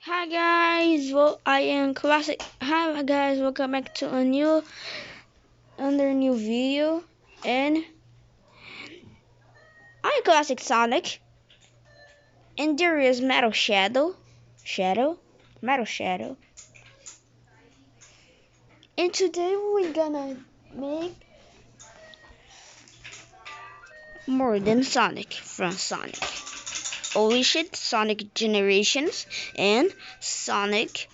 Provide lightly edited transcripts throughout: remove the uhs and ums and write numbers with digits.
Hi guys, well I am Classic. Hi guys, welcome back to a new video, and I'm Classic Sonic, and there is Metal Shadow, and today we're gonna make more than Sonic from Sonic. Holy shit, Sonic Generations and Sonic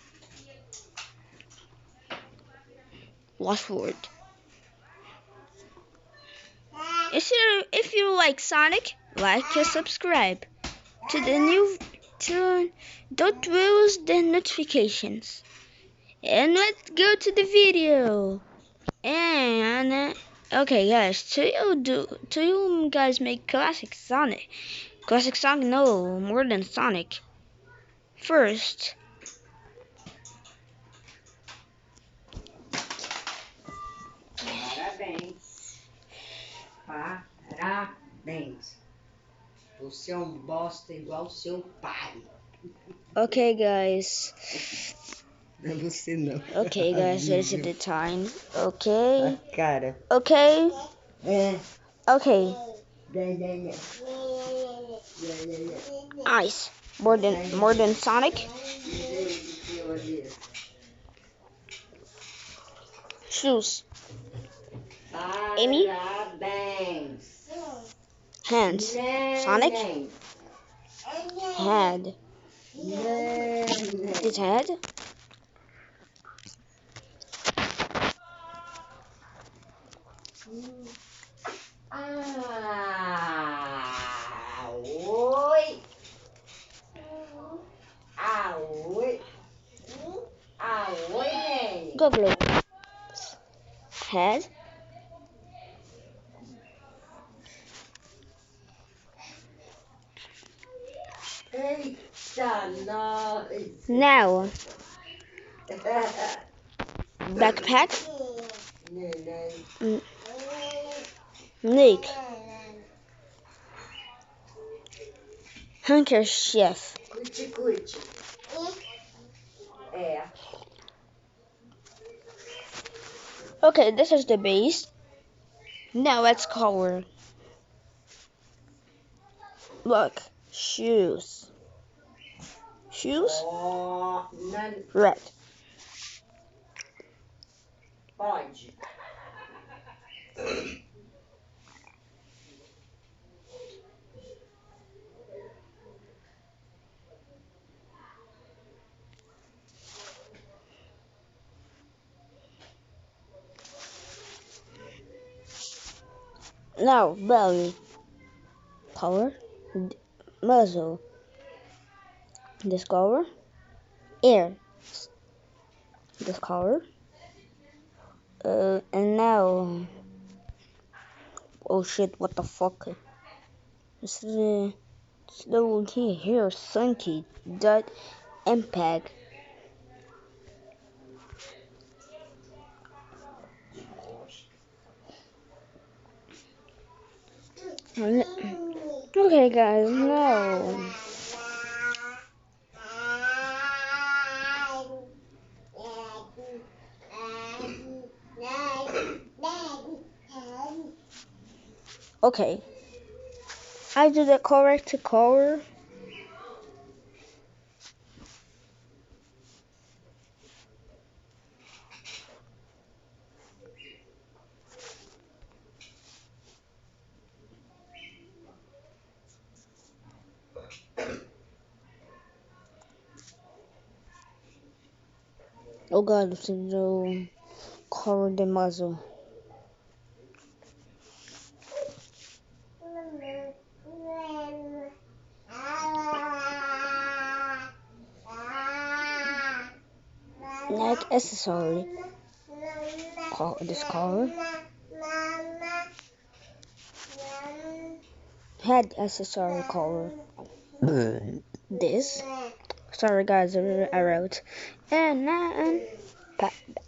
Lost World. If you like Sonic, like and subscribe to the new to don't lose the notifications. And let's go to the video. And okay guys, do you guys make classic Sonic? Classic Sonic, no, more than Sonic. First, Parabéns. Parabéns. Você é um bosta igual seu pai. okay guys. Não é você não. Okay guys, there's the time. Okay. A cara. Okay. É. Okay. Né. Ice. More than Sonic. Shoes. Amy. Parabéns. Hands. Sonic. Head. His head. Oi. Oi. Oi, bem. Goggle. Head. Eita, nós. Now. Backpack. Nick. Handkerchief. Cuti. É. Okay, this is the base. Now let's color. Look, shoes. Shoes, Ó, não red. pode. Now belly. Color. Muzzle. This color. Ear. This color. And now. Oh shit! What the fuck? This is slow here. Sunky. Dot. Impact. Okay, guys. No. Okay. I do the correct color. Oh god, this is the color the muzzle. Neck accessory. This color. Head accessory color. This. Sorry guys, I wrote. And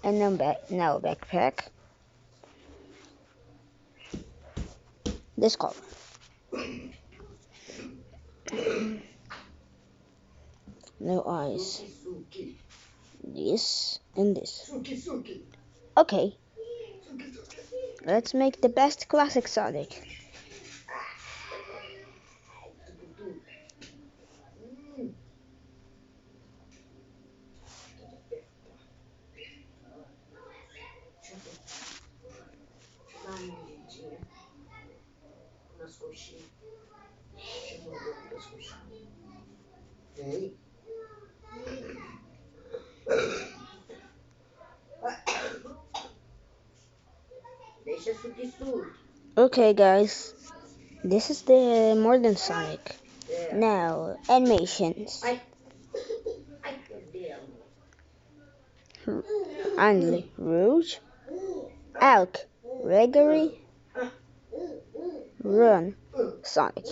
then now backpack. This color. No eyes. Suki. This and this. Suki. Okay, let's make the best classic Sonic. Dá uma mordidinha nas coxinhas. Deixa eu morder aqui das coxinhas. Vem. Deixa suki. Okay, guys, this is the modern Sonic. Now, animations. Ai, cadê a mão? Only Rouge, Elk, Gregory, Run, Sonic.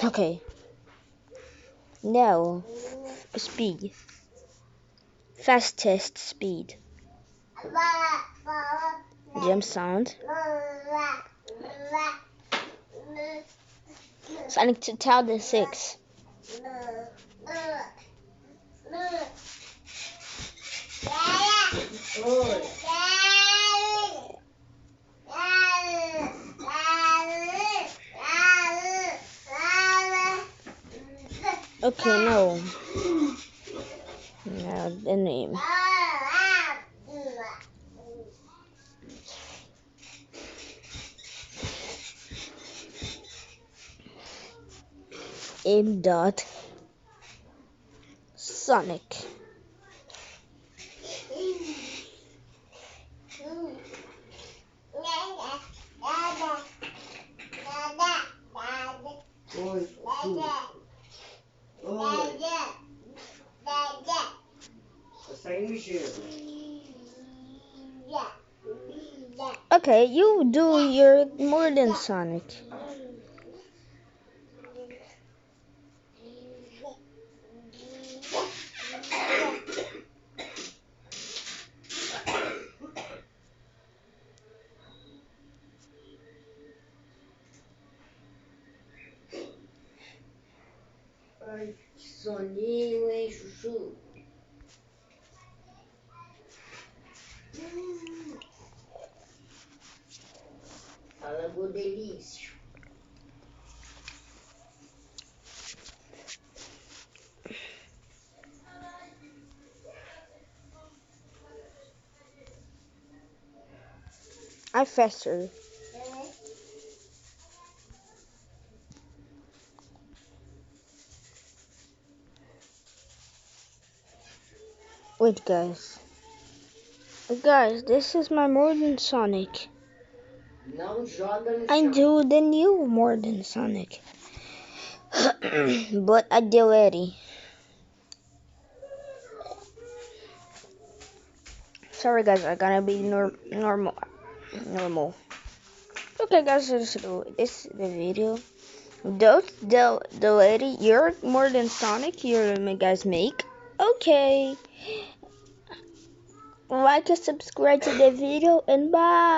Okay. Now, speed. Fastest speed. Jump sound. Sonic 2006. Oi. Okay, no. Now the name. M. Sonic. Oi. Oi. Tá saindo gelo. Okay, you do your modern Sonic. Ai, que soninho, hein, chuchu? Fala, delícia. I faster. Wait, guys. Guys, this is my modern Sonic. Não joga no I chão. do the new modern Sonic. But I delete. Sorry guys, I'm gonna be normal. Okay guys, this is the video. Don't delete your modern Sonic you guys make. Okay. Like and subscribe to the video and bye.